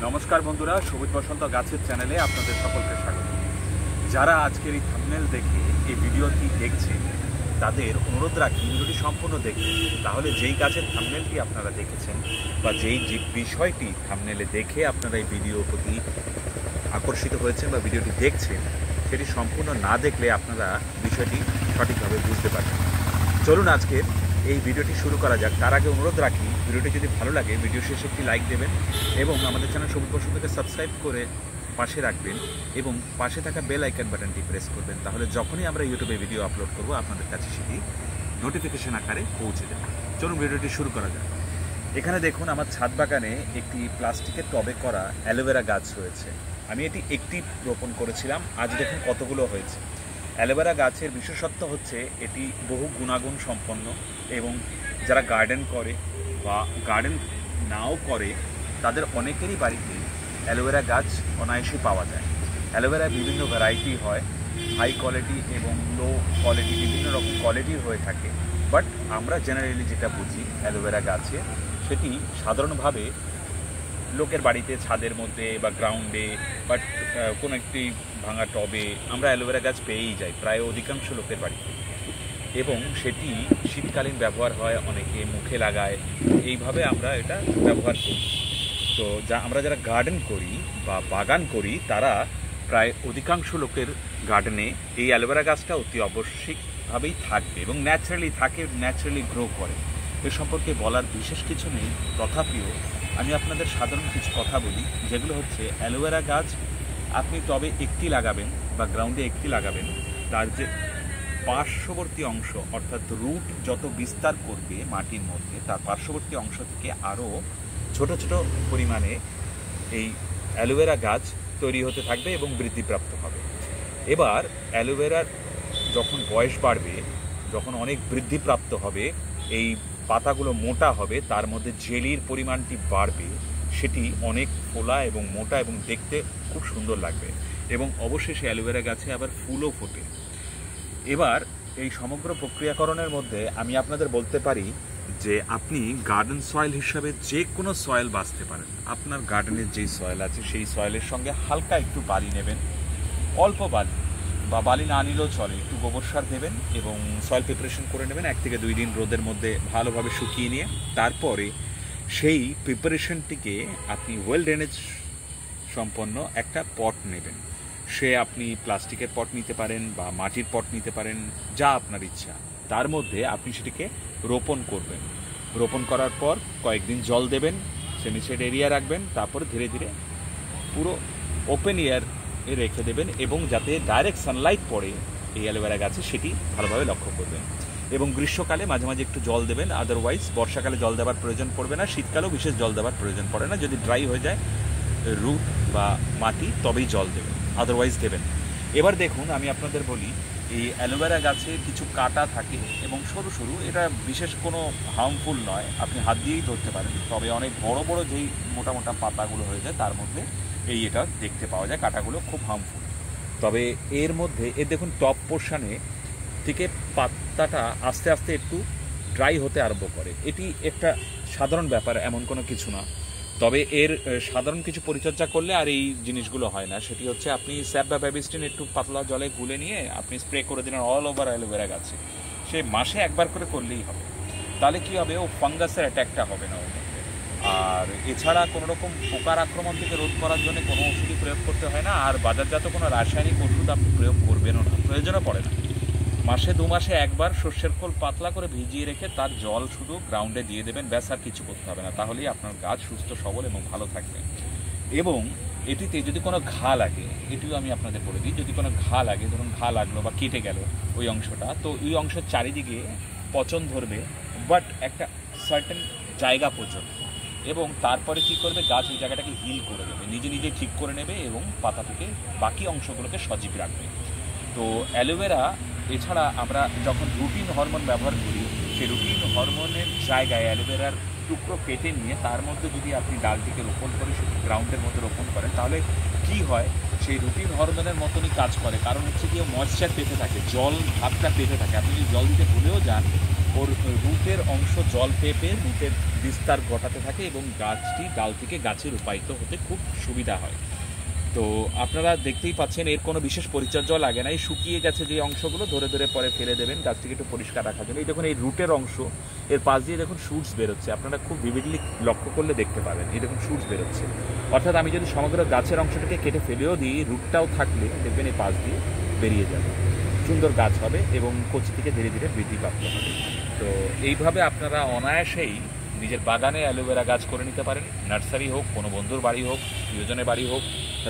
নমস্কার বন্ধুরা, সবুজ বসন্ত গাছের চ্যানেলে আপনাদের সকলকে স্বাগত। যারা আজকের এই থাম্বনেল দেখে এই ভিডিওটি দেখছেন তাদের অনুরোধ রাখি ভিডিওটি সম্পূর্ণ দেখবেন। তাহলে যেই গাছের থাম্বনেলটি আপনারা দেখেছেন বা যেই বিষয়টি থাম্বনেলে দেখে আপনারা এই ভিডিও প্রতি আকর্ষিত হয়েছেন বা ভিডিওটি দেখছেন সেটি সম্পূর্ণ না দেখলে আপনারা বিষয়টি সঠিকভাবে বুঝতে পারবেন। চলুন আজকের এই ভিডিওটি শুরু করা যাক। তার আগে অনুরোধ রাখি, ভিডিওটি যদি ভালো লাগে ভিডিও শেষে একটি লাইক দেবেন এবং আমাদের চ্যানেল সবুজ বসন্তকে সাবস্ক্রাইব করে পাশে রাখবেন এবং পাশে থাকা বেল আইকন বাটনটি প্রেস করবেন। তাহলে যখনই আমরা ইউটিউবে ভিডিও আপলোড করব আপনাদের কাছে সেটি নোটিফিকেশন আকারে পৌঁছে দেবে। চলুন ভিডিওটি শুরু করা যাক। এখানে দেখুন, আমার ছাদ বাগানে একটি প্লাস্টিকের টবে করা অ্যালোভেরা গাছ রয়েছে। আমি এটি একটি রোপণ করেছিলাম, আজ দেখুন কতগুলো হয়েছে। অ্যালোভেরা গাছের বিশেষত্ব হচ্ছে এটি বহু গুণাগুণ সম্পন্ন এবং যারা গার্ডেন করে বা গার্ডেন নাও করে তাদের অনেকেরই বাড়িতে অ্যালোভেরা গাছ অনায়াসে পাওয়া যায়। অ্যালোভেরা বিভিন্ন ভ্যারাইটি হয়, হাই কোয়ালিটি এবং লো কোয়ালিটি, বিভিন্ন রকম কোয়ালিটির হয়ে থাকে। বাট আমরা জেনারেলি যেটা বুঝি অ্যালোভেরা গাছে, সেটি সাধারণভাবে লোকের বাড়িতে ছাদের মধ্যে বা গ্রাউন্ডে বা কোনো একটি ভাঙা টবে আমরা অ্যালোভেরা গাছ পেয়েই যাই প্রায় অধিকাংশ লোকের বাড়িতে, এবং সেটি শীতকালীন ব্যবহার হয়, অনেকে মুখে লাগায়, এইভাবে আমরা এটা ব্যবহার করি। তো আমরা যারা গার্ডেন করি বা বাগান করি তারা প্রায় অধিকাংশ লোকের গার্ডেনে এই অ্যালোভেরা গাছটা অতি আবশ্যিকভাবেই থাকবে এবং ন্যাচারালি গ্রো করে। এ সম্পর্কে বলার বিশেষ কিছু নেই, তথাপিও আমি আপনাদের সাধারণ কিছু কথা বলি, যেগুলো হচ্ছে অ্যালোভেরা গাছ আপনি টবে একটি লাগাবেন বা গ্রাউন্ডে একটি লাগাবেন, তার যে পার্শ্ববর্তী অংশ অর্থাৎ রুট যত বিস্তার করবে মাটির মধ্যে, তার পার্শ্ববর্তী অংশ থেকে আরও ছোট ছোট পরিমাণে এই অ্যালোভেরা গাছ তৈরি হতে থাকবে এবং বৃদ্ধিপ্রাপ্ত হবে। এবার অ্যালোভেরার যখন বয়স বাড়বে, যখন অনেক বৃদ্ধিপ্রাপ্ত হবে, এই পাতাগুলো মোটা হবে, তার মধ্যে জেলির পরিমাণটি বাড়বে, সেটি অনেক ফোলা এবং মোটা এবং দেখতে খুব সুন্দর লাগবে এবং অবশেষে অ্যালোভেরা গাছে আবার ফুলও ফোটে। এবার এই সমগ্র প্রক্রিয়াকরণের মধ্যে আমি আপনাদের বলতে পারি যে আপনি গার্ডেন সয়েল হিসাবে যে কোনো সয়েল বাছতে পারেন। আপনার গার্ডেনের যেই সয়েল আছে সেই সয়েলের সঙ্গে হালকা একটু বালি নেবেন, অল্প বালি বা বালি না নিলেও চলে, একটু গোবর সার দেবেন এবং সয়েল প্রিপারেশন করে নেবেন 1 থেকে 2 দিন রোদের মধ্যে ভালোভাবে শুকিয়ে নিয়ে। তারপরে সেই প্রিপারেশনটিকে আপনি ওয়েল ড্রেনেজ সম্পন্ন একটা পট নেবেন। সে আপনি প্লাস্টিকের পট নিতে পারেন বা মাটির পট নিতে পারেন, যা আপনার ইচ্ছা। তার মধ্যে আপনি সেটিকে রোপণ করবেন। রোপণ করার পর কয়েকদিন জল দেবেন, সেমিশেড এরিয়া রাখবেন, তারপর ধীরে ধীরে পুরো ওপেন এয়ারে রেখে দেবেন এবং যাতে ডাইরেক্ট সানলাইট পড়ে এই অ্যালোভেরা গাছে সেটি ভালোভাবে লক্ষ্য করবেন। এবং গ্রীষ্মকালে মাঝে মাঝে একটু জল দেবেন, আদারওয়াইজ বর্ষাকালে জল দেওয়ার প্রয়োজন পড়বে না, শীতকালেও বিশেষ জল দেওয়ার প্রয়োজন পড়ে না। যদি ড্রাই হয়ে যায় রুট বা মাটি তবেই জল দেবেন, আদারওয়াইজ দেবেন। এবার দেখুন, আমি আপনাদের বলি, এই অ্যালোভেরা গাছে কিছু কাঁটা থাকে এবং সরু সরু, এটা বিশেষ কোনো হার্মফুল নয়, আপনি হাত দিয়েই ধরতে পারেন। তবে অনেক বড় বড় যেই মোটা মোটা পাতাগুলো হয়ে যায় তার মধ্যে এটা দেখতে পাওয়া যায়, কাঁটাগুলো খুব হার্মফুল। তবে এর মধ্যে দেখুন টপ পোর্শনে থেকে পাতাটা আস্তে আস্তে একটু ড্রাই হতে আরম্ভ করে। এটি একটা সাধারণ ব্যাপার, এমন কোনো কিছু না। তবে এর সাধারণ কিছু পরিচর্যা করলে আর এই জিনিসগুলো হয় না। সেটি হচ্ছে আপনি স্যাপ বা ব্যাবিস্টিন একটু পাতলা জলে গুলে নিয়ে আপনি স্প্রে করে দিলেন অল ওভার অ্যালোভেরা গাছে, সে মাসে একবার করে করলেই হবে। তাহলে কী হবে, ও ফাঙ্গাসের অ্যাট্যাকটা হবে না ওর মধ্যে। আর এছাড়া কোনো রকম পোকার আক্রমণ থেকে রোধ করার জন্য কোনো ওষুধই প্রয়োগ করতে হয় না, আর বাজারজাত কোনো রাসায়নিক ওষুধ আপনি প্রয়োগ করবেনও না, প্রয়োজনও পড়ে না। মাসে 2 মাসে একবার সর্ষের খোল পাতলা করে ভিজিয়ে রেখে তার জল শুধু গ্রাউন্ডে দিয়ে দেবেন, ব্যাস, আর কিছু করতে হবে না। তাহলেই আপনার গাছ সুস্থ সবল এবং ভালো থাকবে। এবং এটিতে যদি কোনো ঘা লাগে, এটিও আমি আপনাদের বলে দিই, যদি কোনো ঘা লাগে, ধরুন ঘা লাগলো বা কেটে গেল ওই অংশটা, তো ওই অংশের চারিদিকে পচন ধরবে, বাট একটা সার্টেন জায়গা পর্যন্ত, এবং তারপরে কি করবে, গাছ ওই জায়গাটাকে হিল করে দেবে, নিজে নিজে ঠিক করে নেবে এবং পাতা থেকে বাকি অংশগুলোকে সজীব রাখবে। তো অ্যালোভেরা এছাড়া আমরা যখন রুটিন হরমোন ব্যবহার করি, সেই রুটিন হরমোনের জায়গায় অ্যালোভেরার টুকরো কেটে নিয়ে তার মধ্যে যদি আপনি ডালটিকে রোপণ করে সেটি গ্রাউন্ডের মধ্যে রোপণ করেন, তাহলে কি হয়, সেই রুটিন হরমোনের মতনই কাজ করে। কারণ হচ্ছে কি, ময়েশ্চার পেতে থাকে, জল ভাবটা পেতে থাকে। আপনি যদি জল দিতে ভুলেও যান ওর রুটের অংশ জল পেয়ে পেয়ে রুটের বিস্তার ঘটাতে থাকে এবং গাছটি ডাল থেকে গাছে রূপায়িত হতে খুব সুবিধা হয়। তো আপনারা দেখতেই পাচ্ছেন এর কোনো বিশেষ পরিচর্যাও লাগে না। এই শুকিয়ে গেছে যে অংশগুলো ধরে ধরে পরে ফেলে দেবেন গাছটিকে একটু পরিষ্কার রাখার জন্য। এই দেখুন এই রুটের অংশ, এর পাশ দিয়ে দেখুন শুটস বেরোচ্ছে, আপনারা খুব ভিভিডলি লক্ষ্য করলে দেখতে পাবেন এই দেখুন শুটস বেরোচ্ছে। অর্থাৎ আমি যদি সমগ্র গাছের অংশটাকে কেটে ফেলেও দিই, রুটটাও থাকলে দেখবেন এই পাশ দিয়ে বেরিয়ে যাবে, সুন্দর গাছ হবে এবং কচি থেকে ধীরে ধীরে বৃদ্ধিপ্রাপ্ত হবে। তো এইভাবে আপনারা অনায়াসেই নিজের বাগানে অ্যালোভেরা গাছ করে নিতে পারেন। নার্সারি হোক, কোনো বন্ধুর বাড়ি হোক, প্রিয়জনের বাড়ি হোক,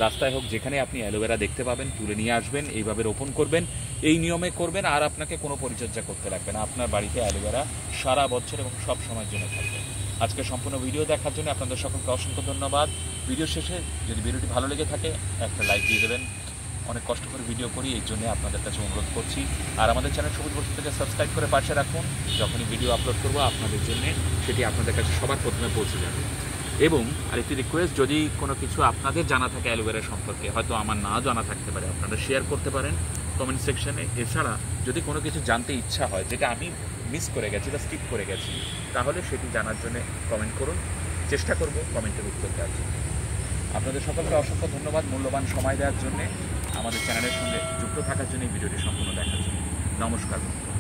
রাস্তায় হোক, যেখানে আপনি অ্যালোভেরা দেখতে পাবেন তুলে নিয়ে আসবেন, এইভাবে রোপণ করবেন, এই নিয়মে করবেন, আর আপনাকে কোনো পরিচর্যা করতে লাগবে না। আপনার বাড়িতে অ্যালোভেরা সারা বছর এবং সব সময়ের জন্য থাকবে। আজকে সম্পূর্ণ ভিডিও দেখার জন্য আপনাদের সকলকে অসংখ্য ধন্যবাদ। ভিডিও শেষে যদি ভিডিওটি ভালো লেগে থাকে একটা লাইক দিয়ে দেবেন। অনেক কষ্ট করে ভিডিও করি, এই জন্য আপনাদের কাছে অনুরোধ করছি। আর আমাদের চ্যানেল সবুজ বস্তু থেকে সাবস্ক্রাইব করে পাশে রাখুন। যখনই ভিডিও আপলোড করবো আপনাদের জন্য সেটি আপনাদের কাছে সবার প্রথমে পৌঁছে যাবে। এবং আরেকটি রিকোয়েস্ট, যদি কোনো কিছু আপনাদের জানা থাকে অ্যালোভেরা সম্পর্কে, হয়তো আমার না জানা থাকতে পারে, আপনারা শেয়ার করতে পারেন কমেন্ট সেকশনে। এছাড়া যদি কোনো কিছু জানতে ইচ্ছা হয় যেটা আমি মিস করে গেছি বা স্কিপ করে গেছি, তাহলে সেটি জানার জন্য কমেন্ট করুন, চেষ্টা করব কমেন্টের উত্তর দেওয়ার জন্য। আপনাদের সকলকে অসংখ্য ধন্যবাদ মূল্যবান সময় দেওয়ার জন্য, আমাদের চ্যানেলের সঙ্গে যুক্ত থাকার জন্য, এই ভিডিওটি সম্পূর্ণ দেখার জন্য। নমস্কার বন্ধুরা।